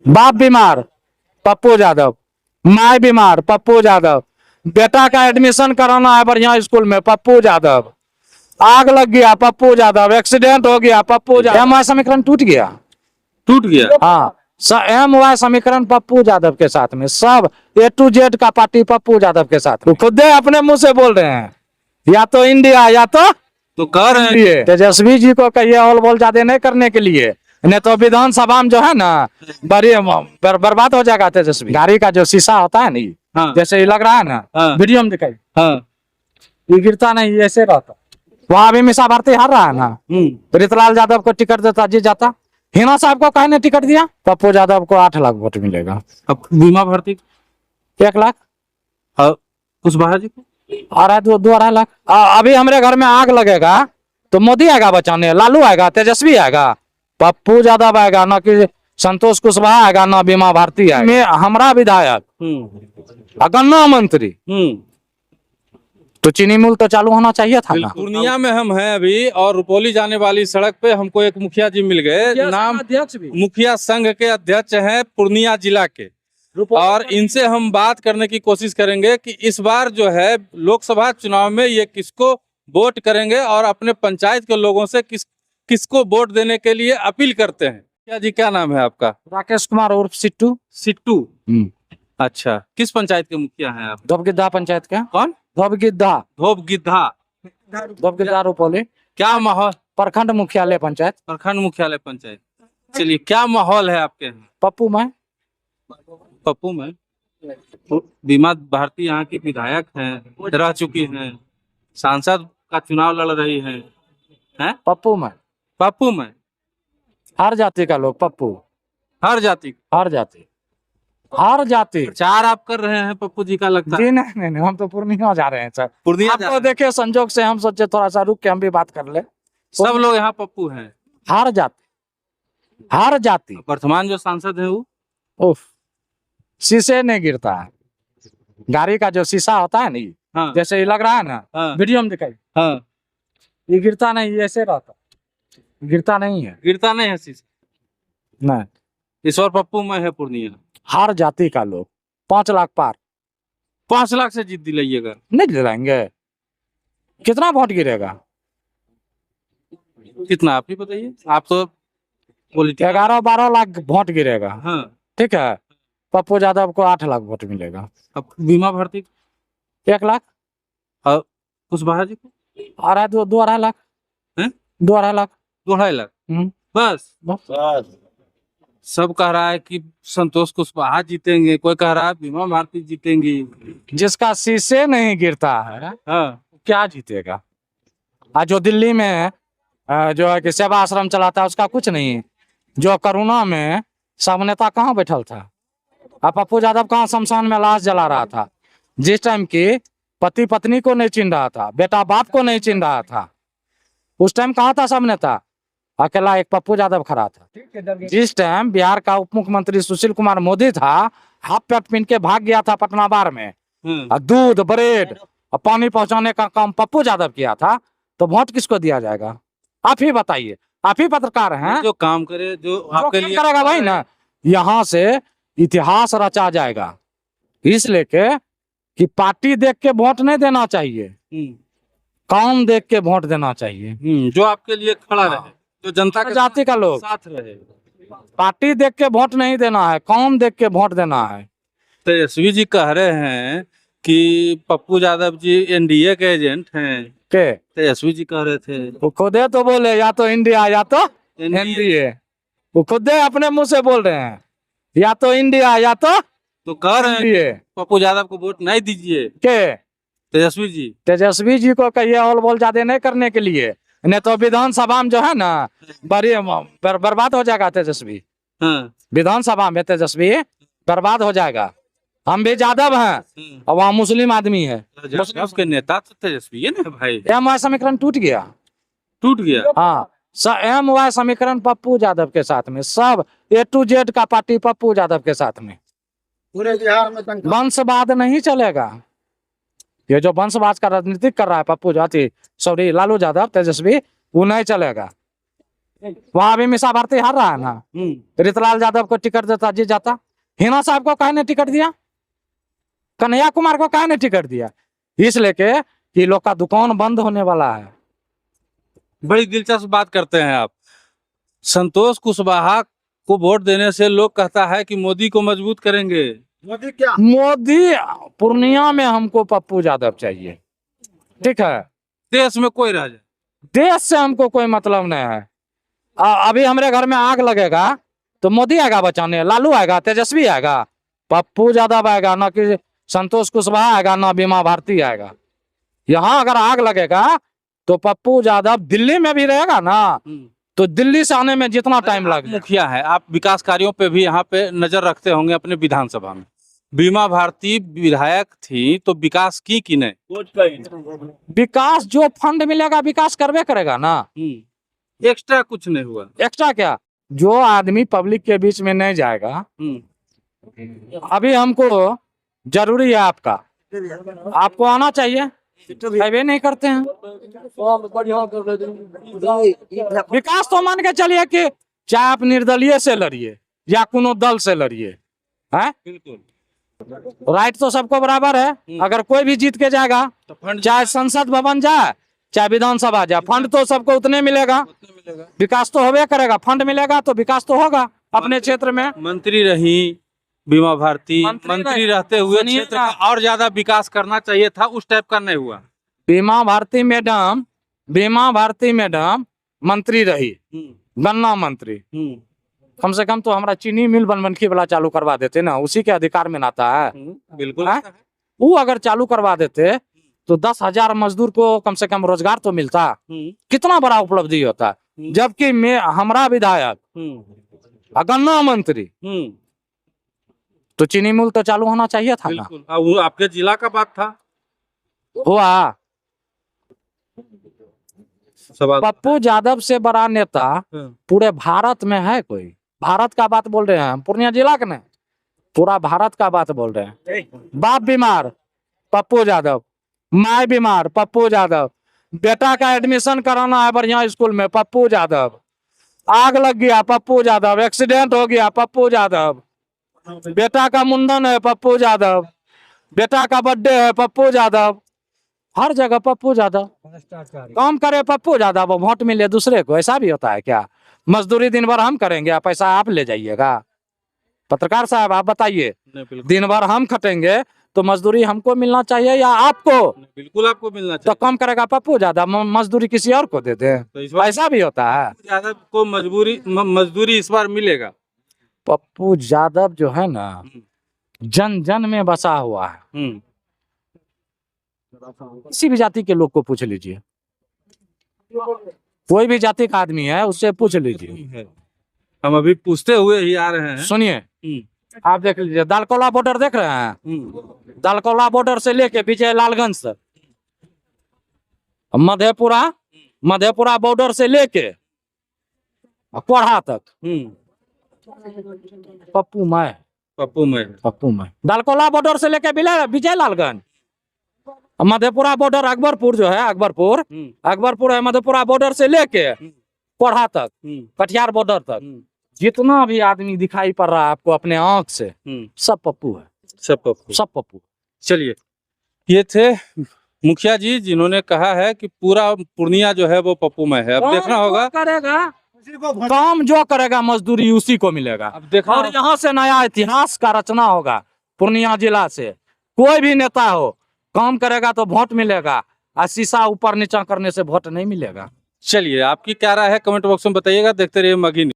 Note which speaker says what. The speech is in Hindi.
Speaker 1: बाप बीमार पप्पू यादव, माँ बीमार पप्पू यादव, बेटा का एडमिशन कराना है बढ़िया स्कूल में पप्पू यादव, आग लग गया पप्पू यादव, एक्सीडेंट हो गया पप्पू यादव, एम वाई समीकरण टूट गया।
Speaker 2: टूट गया।
Speaker 1: हाँ, एम वाई समीकरण पप्पू यादव के साथ में, सब ए टू जेड का पार्टी पप्पू यादव के साथ में। खुद अपने मुंह से बोल रहे हैं, या तो इंडिया या तो
Speaker 2: कह रहे हैं
Speaker 1: लिए तेजस्वी जी को कहिए ऑल बोल ज्यादा नहीं करने के लिए, नहीं तो विधानसभा में जो है ना बड़ी बर्बाद हो जाएगा तेजस्वी। गाड़ी का जो शीशा होता है नहीं,
Speaker 2: हाँ।
Speaker 1: जैसे ये लग रहा है ना,
Speaker 2: हाँ।
Speaker 1: वीडियो में दिखाई,
Speaker 2: हाँ।
Speaker 1: ये गिरता नहीं, ऐसे रहता। वहां भी मीसा भारती हार रहा है ना, प्रीतलाल यादव को टिकट देता जीत जाता। हिना साहब को कहने टिकट दिया, पप्पू यादव को 8 लाख वोट मिलेगा।
Speaker 2: अब बीमा भर्ती
Speaker 1: 1 लाख,
Speaker 2: कुशवाहा जी को
Speaker 1: और 2-2.5 लाख। अभी हमारे घर में आग लगेगा तो मोदी आएगा बचाने, लालू आएगा, तेजस्वी आएगा, पप्पू यादव आएगा, ना कि संतोष कुशवाहा आएगा, ना बीमा भारती आएगा। में हमारा विधायक गन्ना मंत्री तो चीनी मिल तो चालू होना चाहिए था ना।
Speaker 2: पूर्णिया में हम हैं अभी, और रुपौली जाने वाली सड़क पे हमको एक मुखिया जी मिल गए। नाम
Speaker 1: अध्यक्ष भी,
Speaker 2: मुखिया संघ के अध्यक्ष हैं पूर्णिया जिला के, और इनसे हम बात करने की कोशिश करेंगे कि इस बार जो है लोकसभा चुनाव में ये किसको वोट करेंगे और अपने पंचायत के लोगों से किसको वोट देने के लिए अपील करते हैं। क्या जी, क्या नाम है आपका?
Speaker 1: राकेश कुमार उर्फ सिट्टू।
Speaker 2: सिट्टू। अच्छा, किस पंचायत के मुखिया हैं आप?
Speaker 1: धोबगिद्दा पंचायत के।
Speaker 2: कौन?
Speaker 1: धोबगिद्दा।
Speaker 2: धोबगिद्दा।
Speaker 1: धोबगिद्दा रुपौली।
Speaker 2: क्या माहौल?
Speaker 1: प्रखंड मुख्यालय पंचायत।
Speaker 2: प्रखंड मुख्यालय पंचायत। चलिए, क्या माहौल है आपके यहाँ?
Speaker 1: पप्पू में।
Speaker 2: पप्पू में बीमा भारती यहाँ की विधायक हैं, रह चुकी हैं, सांसद का चुनाव लड़ रही हैं।
Speaker 1: पप्पू में।
Speaker 2: पप्पू में
Speaker 1: हर जाति का लोग पप्पू,
Speaker 2: हर जाति
Speaker 1: हर जाति, हर जाति।
Speaker 2: प्रचार आप कर रहे हैं पप्पू जी का, लगता है?
Speaker 1: जी नहीं, हम तो पूर्णिया जा रहे हैं सर।
Speaker 2: पूर्णिया
Speaker 1: आप तो देखे संजोग से हम सोचे थोड़ा सा रुक के हम भी बात कर ले।
Speaker 2: सब लोग यहाँ पप्पू हैं,
Speaker 1: हर जाति, हर जाति।
Speaker 2: वर्तमान जो सांसद है वो
Speaker 1: उफ, शीशे नहीं गिरता है, गाड़ी का जो शीशा होता है नहीं,
Speaker 2: हाँ।
Speaker 1: जैसे ये लग रहा है ना,
Speaker 2: हाँ।
Speaker 1: वीडियो में दिखाई,
Speaker 2: हाँ।
Speaker 1: ये गिरता नहीं, ये ऐसे रहता, गिरता नहीं है।
Speaker 2: गिरता नहीं है शीशा।
Speaker 1: नहीं,
Speaker 2: इस बार पप्पू में है पूर्णिया।
Speaker 1: हर जाति का लोग 5 लाख पार।
Speaker 2: 5 लाख से जीत दिलाइएगा।
Speaker 1: नहीं दिलाएंगे, कितना वोट गिरेगा?
Speaker 2: कितना आप ही बताइए, आप तो
Speaker 1: 11-12 लाख वोट गिरेगा।
Speaker 2: हाँ।
Speaker 1: ठीक है, पप्पू यादव को 8 लाख वोट मिलेगा।
Speaker 2: अब बीमा भर्ती
Speaker 1: 1 लाख,
Speaker 2: और कुशवाहा जी को
Speaker 1: और 2-2.5 लाख। 2-2.5 लाख।
Speaker 2: 2.5 लाख बस। सब कह रहा है कि संतोष कुशवाहा जीतेंगे, कोई कह रहा है बीमा भारती जीतेंगी।
Speaker 1: जिसका शीशे नहीं गिरता है
Speaker 2: हाँ।
Speaker 1: क्या जीतेगा? आज जो दिल्ली में जो है कि सेवा आश्रम चलाता है उसका कुछ नहीं, जो कोरोना में सब नेता कहाँ बैठल था, अब पप्पू यादव कहाँ शमशान में लाश जला रहा था, जिस टाइम की पति पत्नी को नहीं चिन्ह रहा था, बेटा बाप को नहीं चिन्ह रहा था, उस टाइम कहाँ था सब नेता? अकेला एक पप्पू यादव खड़ा था। जिस टाइम बिहार का उप मुख्यमंत्री सुशील कुमार मोदी था, हाफ पैंट पहन के भाग गया था पटना बार में, दूध ब्रेड और पानी पहुंचाने का काम पप्पू यादव किया था, तो वोट किसको दिया जाएगा? आप ही बताइए, आप ही पत्रकार हैं।
Speaker 2: जो काम करे, जो आपके लिए
Speaker 1: करेगा भाई ना, यहाँ से इतिहास रचा जाएगा। इसलिए कि पार्टी देख के वोट नहीं देना चाहिए, काम देख के वोट देना चाहिए।
Speaker 2: जो आपके लिए खड़ा रहे, जो जनता के
Speaker 1: जाति का लोग
Speaker 2: साथ रहे।
Speaker 1: पार्टी देख के वोट नहीं देना है, काम देख के वोट देना है।
Speaker 2: तेजस्वी जी कह रहे हैं कि पप्पू यादव जी एनडीए के एजेंट हैं।
Speaker 1: के
Speaker 2: तेजस्वी जी कह रहे थे,
Speaker 1: वो खुदे तो बोले या तो इंडिया या तो एनडीए, वो खुदे अपने मुंह से बोल रहे हैं, या तो इंडिया या तो
Speaker 2: कह रहे हैं
Speaker 1: एनडीए।
Speaker 2: पप्पू यादव को वोट नहीं दीजिए।
Speaker 1: के
Speaker 2: तेजस्वी जी
Speaker 1: को कहिए ऑल बोल ज्यादा नहीं करने के लिए, नहीं तो विधानसभा में जो है ना बड़ी बर्बाद हो जाएगा तेजस्वी।
Speaker 2: हाँ।
Speaker 1: विधानसभा में तेजस्वी बर्बाद हो जाएगा। हम भी यादव हैं और वहाँ मुस्लिम आदमी है,
Speaker 2: उसके नेता तो तेजस्वी है ना भाई।
Speaker 1: एम वाई समीकरण टूट गया।
Speaker 2: टूट गया।
Speaker 1: हाँ, एम वाई समीकरण पप्पू यादव के साथ में, सब ए टू जेड का पार्टी पप्पू यादव के साथ में।
Speaker 3: पूरे बिहार में
Speaker 1: वंशवाद नहीं चलेगा। ये जो वंशवाद का राजनीति कर रहा है पप्पू जाति, सॉरी लालू यादव तेजस्वी, वो नहीं चलेगा। वहां भी मीसा भारती हार रहा है ना, रितलाल यादव को टिकट देता जी जाता। हिना साहब को काहे ने टिकट दिया, कन्हैया कुमार को काहे ने टिकट दिया, इसलिए कि लोग का दुकान बंद होने वाला है।
Speaker 2: बड़ी दिलचस्प बात करते हैं आप। संतोष कुशवाहा को वोट देने से लोग कहता है कि मोदी को मजबूत करेंगे।
Speaker 3: मोदी क्या
Speaker 1: मोदी, पूर्णिया में हमको पप्पू यादव चाहिए, ठीक है।
Speaker 2: देश में कोई रह जाए,
Speaker 1: देश से हमको कोई मतलब नहीं है। अभी हमारे घर में आग लगेगा तो मोदी आएगा बचाने, लालू आएगा, तेजस्वी आएगा, पप्पू यादव आएगा, ना कि संतोष कुशवाहा आएगा, ना बीमा भारती आएगा। यहाँ अगर आग लगेगा तो पप्पू यादव दिल्ली में भी रहेगा ना, तो दिल्ली से आने में जितना टाइम
Speaker 2: आप
Speaker 1: लगेगा।
Speaker 2: मुखिया है, आप विकास कार्यों पे भी यहाँ पे नजर रखते होंगे अपने विधानसभा में। बीमा भारती विधायक थी तो विकास की कि नहीं?
Speaker 1: विकास जो फंड मिलेगा विकास करवे करेगा ना,
Speaker 2: एक्स्ट्रा कुछ नहीं हुआ।
Speaker 1: एक्स्ट्रा क्या, जो आदमी पब्लिक के बीच में नहीं जाएगा। अभी हमको जरूरी है आपका, आपको आना चाहिए, वे नहीं करते हैं। विकास तो मान के चलिए कि चाहे आप निर्दलीय से लड़िए या कोनो दल से लड़िए, हैं,
Speaker 2: बिल्कुल
Speaker 1: राइट तो सबको बराबर है। अगर कोई भी जीत के जाएगा,
Speaker 2: तो फंड
Speaker 1: चाहे संसद भवन जाए चाहे विधानसभा जाए, फंड तो सबको उतने मिलेगा,
Speaker 2: मिलेगा।
Speaker 1: विकास तो होबे करेगा। फंड मिलेगा तो विकास तो होगा अपने क्षेत्र में।
Speaker 2: मंत्री रही बीमा भारती,
Speaker 1: मंत्री
Speaker 2: मंत्री
Speaker 1: रही।
Speaker 2: रहते हुए
Speaker 1: सुनिए
Speaker 2: क्षेत्र का और ज्यादा विकास करना चाहिए था, उस टाइप का नहीं हुआ।
Speaker 1: बीमा भारती मैडम मंत्री रही, गन्ना मंत्री, कम से कम तो हमारा चीनी मिल बनमनखी वाला चालू करवा देते ना, उसी के अधिकार में नाता है।
Speaker 2: बिल्कुल
Speaker 1: हैं? वो अगर चालू करवा देते तो 10,000 मजदूर को कम से कम रोजगार तो मिलता, कितना बड़ा उपलब्धि होता। जबकि मैं हमारा विधायक गन्ना मंत्री, तो चीनी मिल तो चालू होना चाहिए था ना,
Speaker 2: बिल्कुल। वो आपके जिला का बात था।
Speaker 1: हुआ।
Speaker 2: सवाल
Speaker 1: पप्पू यादव से बड़ा नेता पूरे भारत में है कोई? भारत का बात बोल रहे हैं हम, पूर्णिया जिला के नहीं, पूरा भारत का बात बोल रहे हैं। बाप बीमार पप्पू यादव, माँ बीमार पप्पू यादव, बेटा का एडमिशन कराना है बढ़िया स्कूल में पप्पू यादव, आग लग गया पप्पू यादव, एक्सीडेंट हो गया पप्पू यादव, बेटा का मुंडन है पप्पू यादव, बेटा का बर्थडे है पप्पू यादव, हर जगह पप्पू यादव। काम करे पप्पू यादव, वोट मिले दूसरे को, ऐसा भी होता है क्या? मजदूरी दिन भर हम करेंगे, पैसा आप ले जाइएगा? पत्रकार साहब आप बताइए, दिन भर हम खटेंगे तो मजदूरी हमको मिलना चाहिए या आपको?
Speaker 2: बिल्कुल आपको मिलना
Speaker 1: तो
Speaker 2: चाहिए।
Speaker 1: कम करेगा पप्पू यादव, मजदूरी किसी और को दे दे,
Speaker 2: तो इस बार
Speaker 1: ऐसा भी होता है।
Speaker 2: यादव को मजदूरी इस बार मिलेगा।
Speaker 1: पप्पू यादव जो है ना, जन जन में बसा हुआ है। किसी भी जाति के लोग को पूछ लीजिए, कोई भी जाति का आदमी है उससे पूछ लीजिए।
Speaker 2: हम अभी पूछते हुए ही आ रहे हैं।
Speaker 1: सुनिए, आप देख लीजिए, दालकोला बॉर्डर देख रहे हैं, दालकोला बॉर्डर से लेके विजय लालगंज तक, मधेपुरा बॉर्डर से लेके कोढ़ा तक पप्पू मैं, दालकोला बॉर्डर से लेके विजय लालगंज, मधेपुरा बॉर्डर अकबरपुर जो है, अकबरपुर है, मधेपुरा बॉर्डर से लेके कोढ़ा तक, कटिहार बॉर्डर तक, जितना भी आदमी दिखाई पड़ रहा है आपको अपने आंख से, सब पप्पू है, सब पप्पू।
Speaker 2: चलिए, ये थे मुखिया जी जिन्होंने कहा है कि पूरा पूर्णिया जो है वो पप्पूमय है। अब देखना होगा,
Speaker 1: करेगा काम जो करेगा मजदूरी उसी को मिलेगा।
Speaker 2: अब देखना
Speaker 1: और यहाँ से नया इतिहास का रचना होगा। पूर्णिया जिला से कोई भी नेता हो, काम करेगा तो वोट मिलेगा, और शीशा ऊपर नीचा करने से वोट नहीं मिलेगा।
Speaker 2: चलिए, आपकी क्या राय है कमेंट बॉक्स में बताइएगा। देखते रहिए मगही न्यूज़।